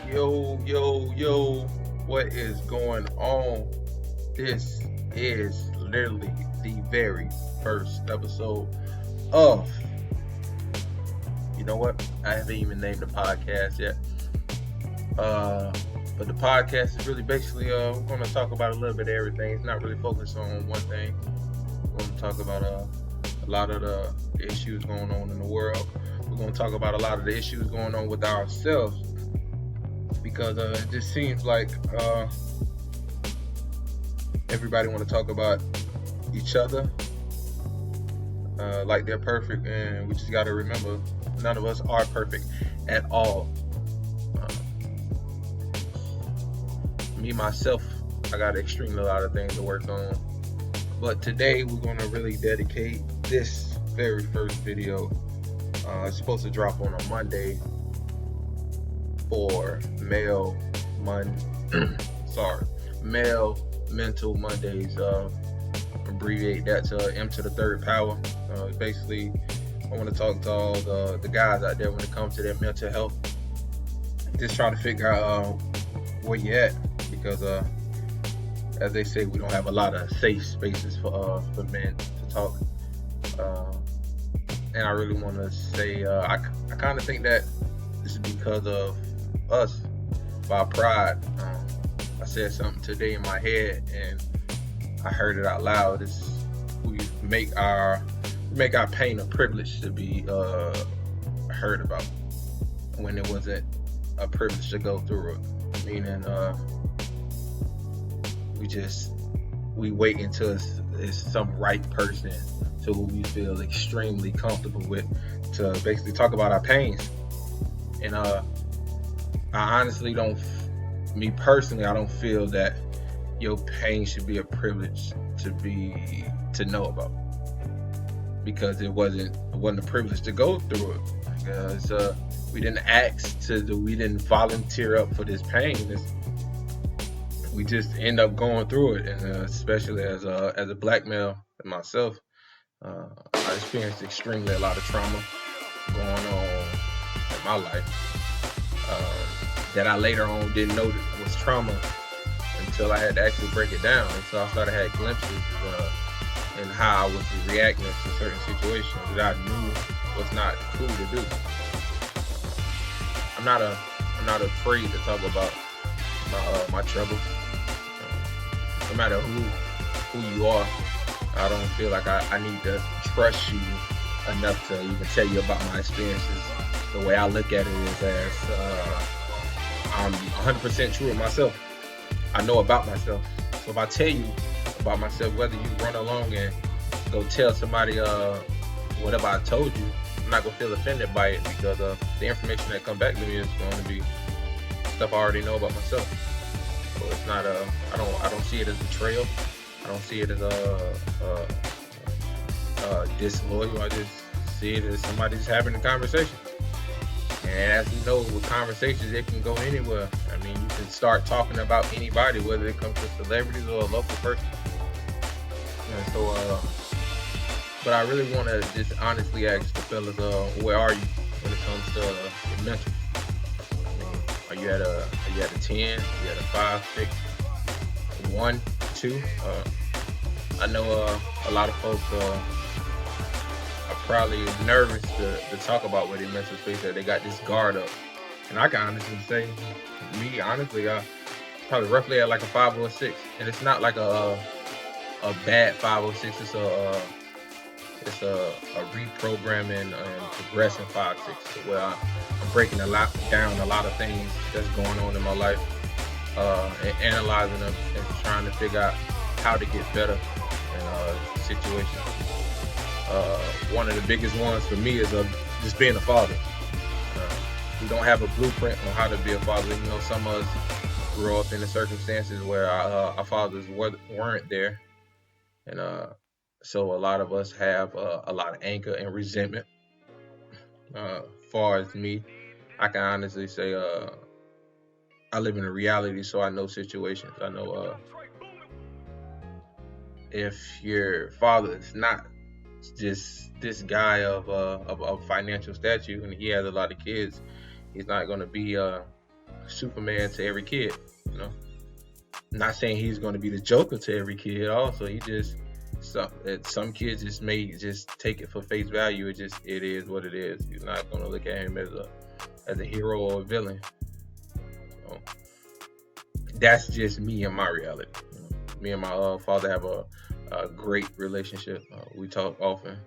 Yo, what is going on? This is literally the very first episode of, you know what? I haven't even named the podcast yet. But the podcast is really basically, we're going to talk about a little bit of everything. It's not really focused on one thing. We're going to talk about a lot of the issues going on in the world. We're going to talk about a lot of the issues going on with ourselves. Because it just seems like everybody want to talk about each other like they're perfect, and we just got to remember none of us are perfect at all. Me myself, I got extremely a lot of things to work on, but today we're going to really dedicate this very first video. It's supposed to drop on a Monday for Male Mental Mondays. Abbreviate that to M to the third power. Basically, I want to talk to all the guys out there when it comes to their mental health. Just trying to figure out where you at, because as they say, we don't have a lot of safe spaces for men to talk. And I really want to say I kind of think that this is because of us, by pride. I said something today in my head and I heard it out loud. We make our pain a privilege to be heard about, when it wasn't a privilege to go through it. Meaning we wait until it's some right person to who we feel extremely comfortable with to basically talk about our pains. And I honestly don't, me personally, I don't feel that your pain should be a privilege to know about, because it wasn't a privilege to go through it, because we didn't we didn't volunteer up for this pain. We just end up going through it, and especially as a black male myself, I experienced extremely a lot of trauma going on in my life. That I later on didn't know that was trauma until I had to actually break it down. And so I started having glimpses in how I was reacting to certain situations that I knew was not cool to do. I'm not afraid to talk about my troubles. No matter who you are, I don't feel like I need to trust you enough to even tell you about my experiences. The way I look at it is as I'm 100% true with myself. I know about myself. So if I tell you about myself, whether you run along and go tell somebody whatever I told you, I'm not gonna feel offended by it, because the information that comes back to me is going to be stuff I already know about myself. So it's not I don't see it as betrayal. I don't see it as disloyal. I just see it as somebody just having a conversation. And as we know, with conversations, it can go anywhere. I mean, you can start talking about anybody, whether it comes to celebrities or a local person. And so, but I really want to just honestly ask the fellas, where are you when it comes to your mental? I mean, are you at a 10? Are you at a 5, 6, 1, 2? I know a lot of folks probably nervous to talk about where their mental space that they got this guard up. And I can honestly say, me honestly, probably roughly at like a 5 or a 6. And it's not like a bad 5 or 6. It's a reprogramming and progressing 5, 6, where I'm breaking down a lot of things that's going on in my life, and analyzing them and trying to figure out how to get better in situations. One of the biggest ones for me is just being a father. We don't have a blueprint on how to be a father. You know, some of us grew up in the circumstances where our fathers weren't there. And so a lot of us have a lot of anger and resentment. Far as me, I can honestly say I live in a reality, so I know situations. I know if your father is not just this guy of financial stature and he has a lot of kids, he's not going to be Superman to every kid. You know, not saying he's going to be the Joker to every kid. Also, he just some kids just may just take it for face value. It is what it is. You're not going to look at him as a hero or a villain. So, that's just me and my reality. You know, me and my father have a great relationship. We talk often,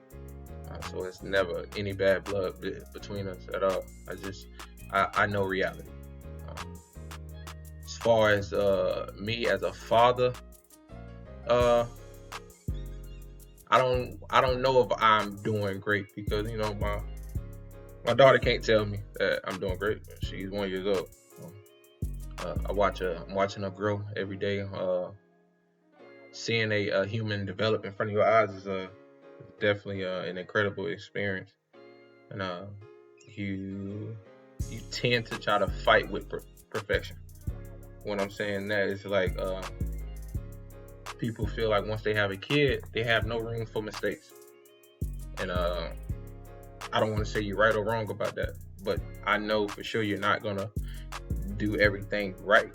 so it's never any bad blood between us at all. I know reality. As far as me as a father, I don't know if I'm doing great, because my daughter can't tell me that I'm doing great. She's 1 year old. I'm watching her grow every day. Seeing a human develop in front of your eyes is definitely an incredible experience. And you tend to try to fight with perfection. When I'm saying that, it's like people feel like once they have a kid, they have no room for mistakes. And I don't want to say you're right or wrong about that, but I know for sure you're not gonna do everything right,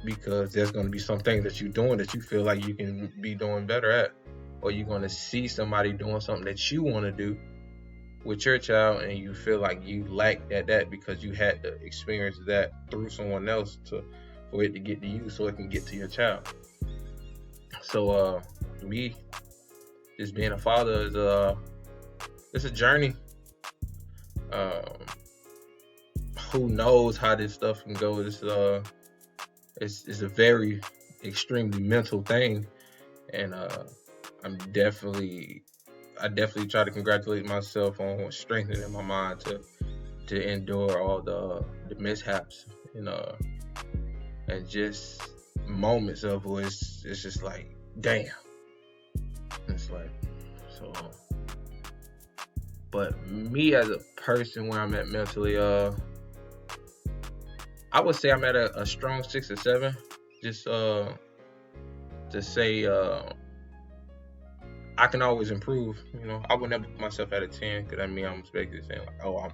because there's going to be some things that you're doing that you feel like you can be doing better at, or you're going to see somebody doing something that you want to do with your child, and you feel like you lack at that because you had to experience that through someone else for it to get to you, so it can get to your child. So me just being a father is it's a journey. Who knows how this stuff can go? It's a very extremely mental thing, and I definitely try to congratulate myself on strengthening my mind to endure all the mishaps, and just moments of where it's just like, damn. It's like, so. But me as a person, where I'm at mentally, I would say I'm at a strong 6 or 7. Just to say, I can always improve. I would never put myself at a 10, because I mean I'm basically saying like, oh,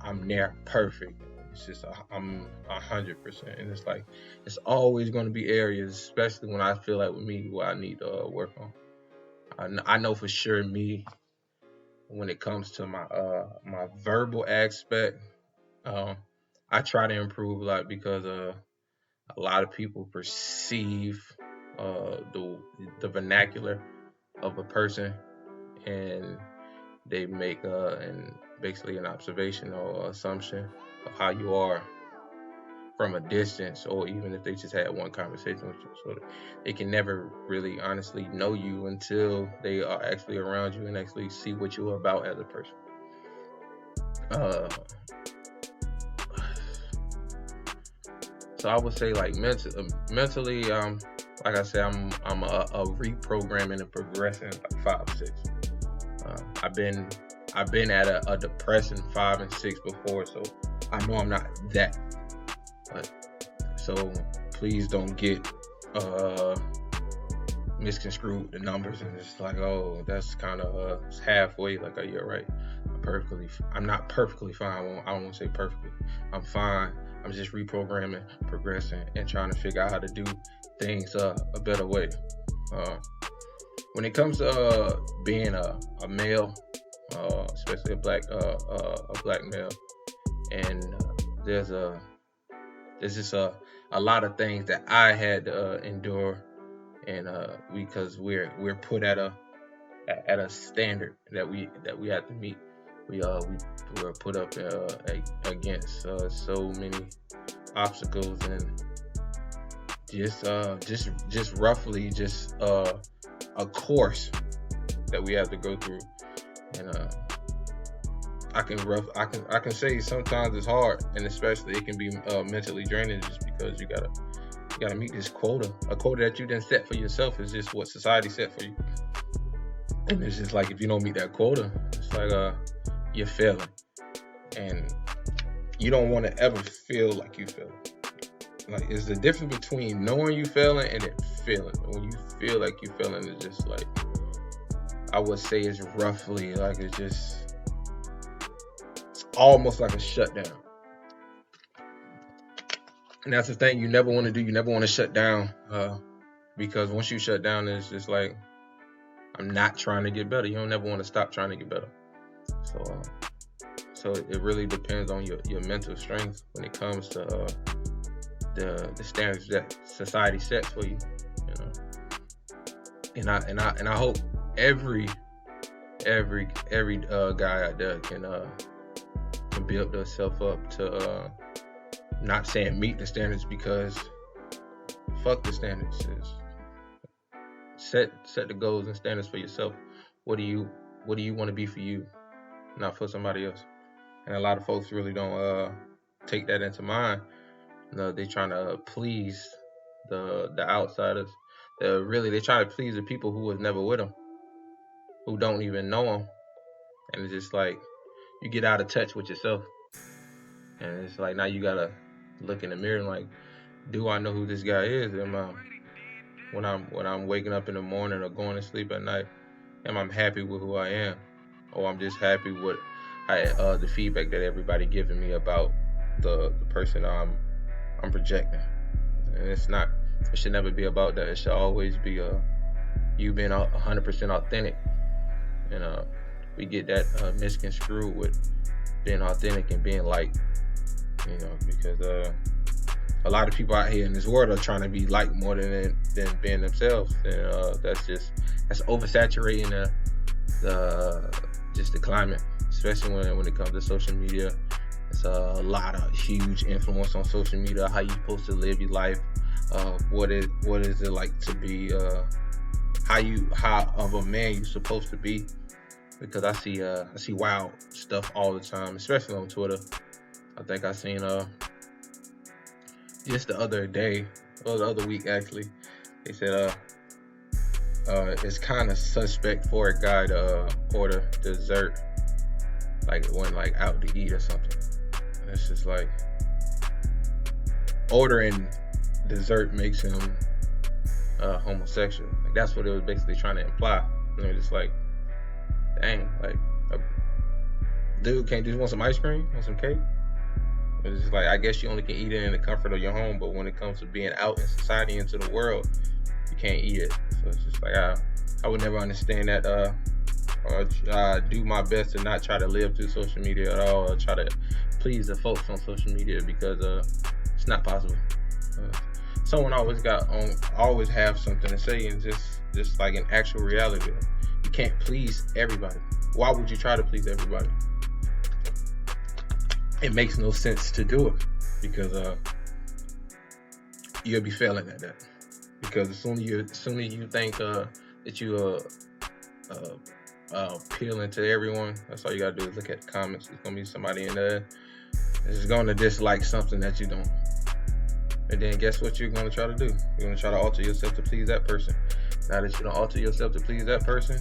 I'm near perfect. It's just I'm 100%, and it's like it's always going to be areas, especially when I feel like with me, where I need to work on. I know for sure me, when it comes to my verbal aspect, I try to improve a lot, because a lot of people perceive the vernacular of a person, and they make basically an observation or assumption of how you are from a distance, or even if they just had one conversation with you. So they can never really honestly know you until they are actually around you and actually see what you're about as a person. So I would say, like, mentally, like I said, I'm a reprogramming and progressing like 5 or 6. I've been at a depressing 5 and 6 before, so I know I'm not that. But so please don't get misconstrued the numbers, and it's like, oh, that's kind of halfway. Like, oh, you're right. I'm not perfectly fine. I won't say perfectly. I'm fine. I'm just reprogramming, progressing, and trying to figure out how to do things a better way. When it comes to being a male, especially a black male, and there's just a lot of things that I had to endure, and because we're put at a standard that we have to meet. We were put up against so many obstacles, and just roughly a course that we have to go through. And I can say sometimes it's hard, and especially it can be mentally draining, just because you gotta meet this quota. A quota that you didn't set for yourself is just what society set for you. And it's just like, if you don't meet that quota, it's like you're failing, and you don't want to ever feel like you failing. Like, it's the difference between knowing you failing and it failing. When you feel like you failing, it's just like, I would say it's roughly like it's almost like a shutdown. And that's the thing you never want to do. You never want to shut down, because once you shut down, it's just like, I'm not trying to get better. You don't never want to stop trying to get better. So it really depends on your mental strength when it comes to the standards that society sets for you. You know, and I hope every guy out there can build themselves up to not saying meet the standards, because fuck the standards. Set the goals and standards for yourself. What do you want to be for you, not for somebody else? And a lot of folks really don't take that into mind. You know, they trying to please the outsiders. They try to please the people who was never with them, who don't even know them. And it's just like, you get out of touch with yourself. And it's like, now you gotta look in the mirror and like, do I know who this guy is? When I'm waking up in the morning or going to sleep at night, am I happy with who I am, or I'm just happy with the feedback that everybody giving me about the person I'm projecting? And it should never be about that. It should always be you being 100% authentic. And we get that misconstrued with being authentic and being liked, you know, because a lot of people out here in this world are trying to be liked more than being themselves, and that's oversaturating the climate, especially when it comes to social media. It's a lot of huge influence on social media. How you supposed to live your life? What is it like to be? How of a man you supposed to be? Because I see wild stuff all the time, especially on Twitter. I think I seen just the other day, or the other week actually, they said it's kind of suspect for a guy to order dessert, like when like out to eat or something. And it's just like, ordering dessert makes him homosexual. Like, that's what it was basically trying to imply. And it was just like, dang, like, dude, can't you just want some ice cream, want some cake? It's just like, I guess you only can eat it in the comfort of your home, but when it comes to being out in society, into the world, you can't eat it. So it's just like, I would never understand that, or do my best to not try to live through social media at all, or try to please the folks on social media, because it's not possible. Someone always have something to say, and just like in actual reality, you can't please everybody. Why would you try to please everybody? It makes no sense to do it, because you'll be failing at that. Because as soon as you think that you appealing to everyone, that's all you gotta do is look at the comments. There's gonna be somebody in there that's gonna dislike something that you don't. And then guess what you're gonna try to do? You're gonna try to alter yourself to please that person. Now that you don't alter yourself to please that person,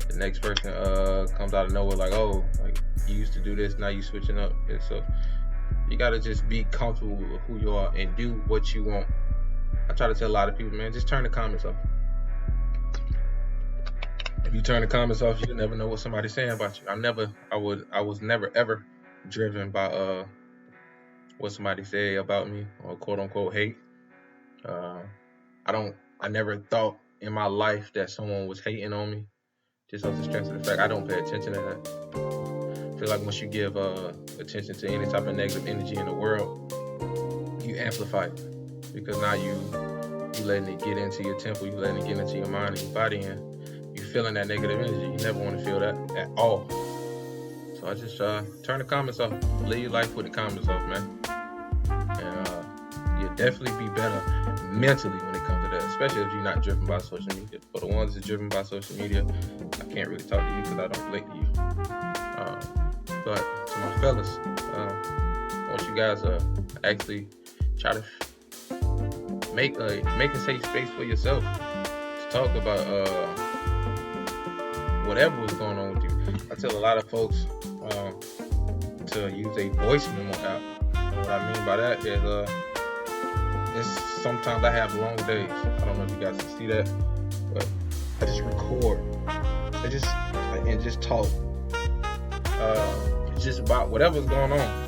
the next person comes out of nowhere like, oh, like, you used to do this, now you switching up. And so you gotta just be comfortable with who you are and do what you want. I try to tell a lot of people, man, just turn the comments off. If you turn the comments off, you'll never know what somebody's saying about you. I was never ever driven by what somebody say about me, or quote unquote hate. I never thought in my life that someone was hating on me, just off the strength of the fact I don't pay attention to that. I feel like once you give attention to any type of negative energy in the world, you amplify it, because now you letting it get into your temple, you letting it get into your mind and your body, and you feeling that negative energy. You never want to feel that at all. So I just turn the comments off. Live your life with the comments off, man. And you'll definitely be better mentally when it comes to that, especially if you're not driven by social media. For the ones that are driven by social media, I can't really talk to you because I don't relate to you. But to my fellas, I want you guys actually try to make a safe space for yourself to talk about whatever was going on with you. I tell a lot of folks to use a voice memo app. And what I mean by that is it's sometimes I have long days. I don't know if you guys can see that, but I just record and just talk. Just about whatever's going on.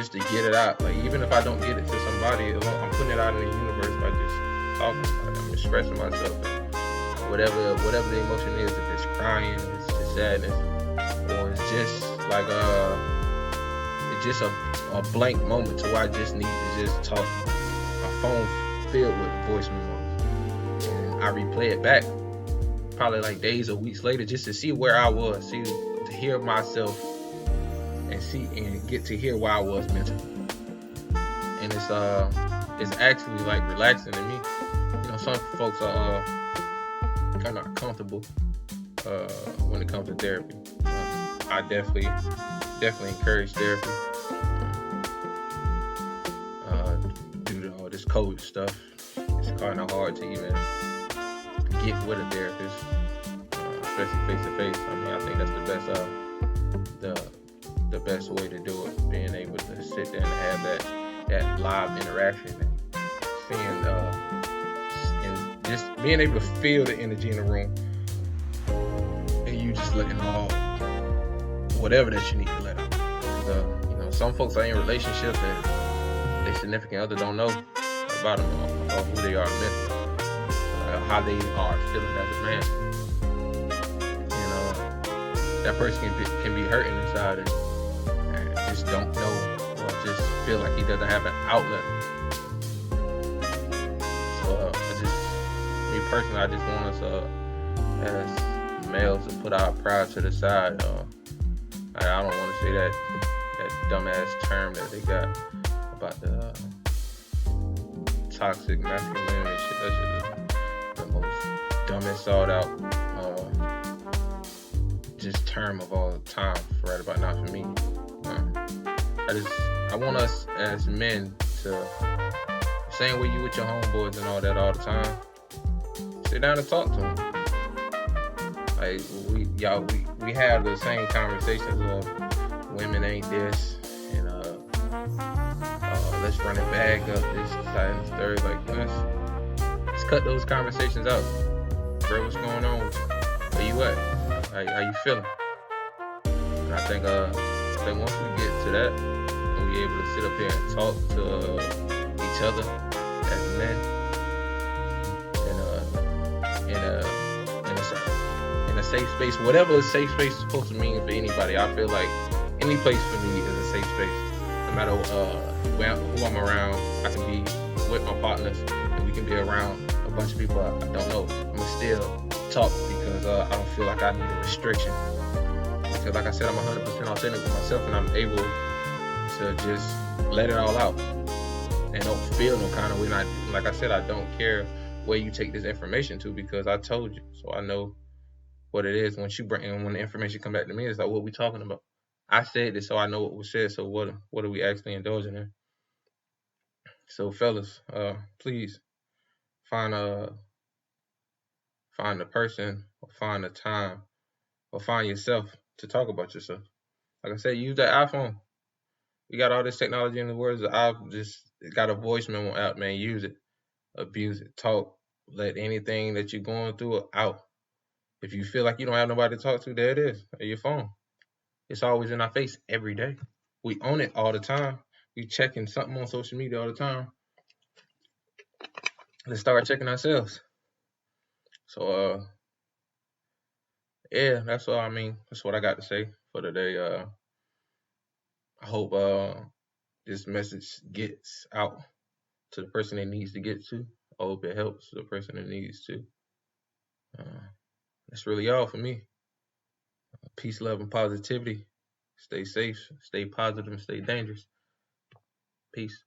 just to get it out. Like even if I don't get it to somebody, I'm putting it out in the universe by just talking about it. I'm expressing myself. And whatever the emotion is, if it's crying, it's just sadness, or it's just like it's just a blank moment to where I just need to just talk. My phone filled with voice memos, and I replay it back probably like days or weeks later just to see where I was, to hear myself and get to hear where I was mentally. And it's actually like relaxing to me. You know, some folks are kind of comfortable when it comes to therapy. I definitely encourage therapy due to all this COVID stuff. It's kind of hard to even get with a therapist, especially face to face. I mean, I think that's the best way to do it. Being able to sit there and have that live interaction, and seeing and just being able to feel the energy in the room, and you just letting out whatever that you need to let out. You know, some folks are in relationships and their significant other don't know about them or who they are mentally. How they are feeling as a man, and that person can be hurting inside and just don't know, or just feel like he doesn't have an outlet. So me personally, I just want us as males to put our pride to the side. I don't want to say that dumbass term that they got about the toxic masculinity and shit. That shit is the most dumbest thought out just term of all time right about now for me. I want us as men to, same way you with your homeboys and all that all the time, sit down and talk to them. Like we have the same conversations of women ain't this, and let's run it back up this side and third. Like let's cut those conversations out. Bro, what's going on with you? Where you at? How you feeling? And I think once we get to that, and we able to sit up here and talk to each other as men, in a safe space, whatever a safe space is supposed to mean for anybody, I feel like any place for me is a safe space. No matter who I'm around, I can be with my partners, and we can be around a bunch of people I don't know. I'm gonna still talk because I don't feel like I need a restriction. Because like I said, I'm 100% authentic with myself, and I'm able to just let it all out and don't feel no kind of way. And like I said, I don't care where you take this information to, because I told you, so I know what it is. When the information come back to me, it's like, what we talking about? I said this, so I know what was said. So what are we actually indulging in? So fellas, please find a person, or find a time, or find yourself to talk about yourself. Like I said, use that iPhone. We got all this technology in the world. I've just got a voice memo out, man. Use it, abuse it, talk. Let anything that you're going through out. If you feel like you don't have nobody to talk to, there it is, on your phone. It's always in our face every day. We own it all the time. We checking something on social media all the time. Let's start checking ourselves. So yeah, that's all. I mean, that's what I got to say for today. I hope this message gets out to the person it needs to get to. I hope it helps the person it needs to. That's really all for me. Peace, love, and positivity. Stay safe, stay positive, and stay dangerous. Peace.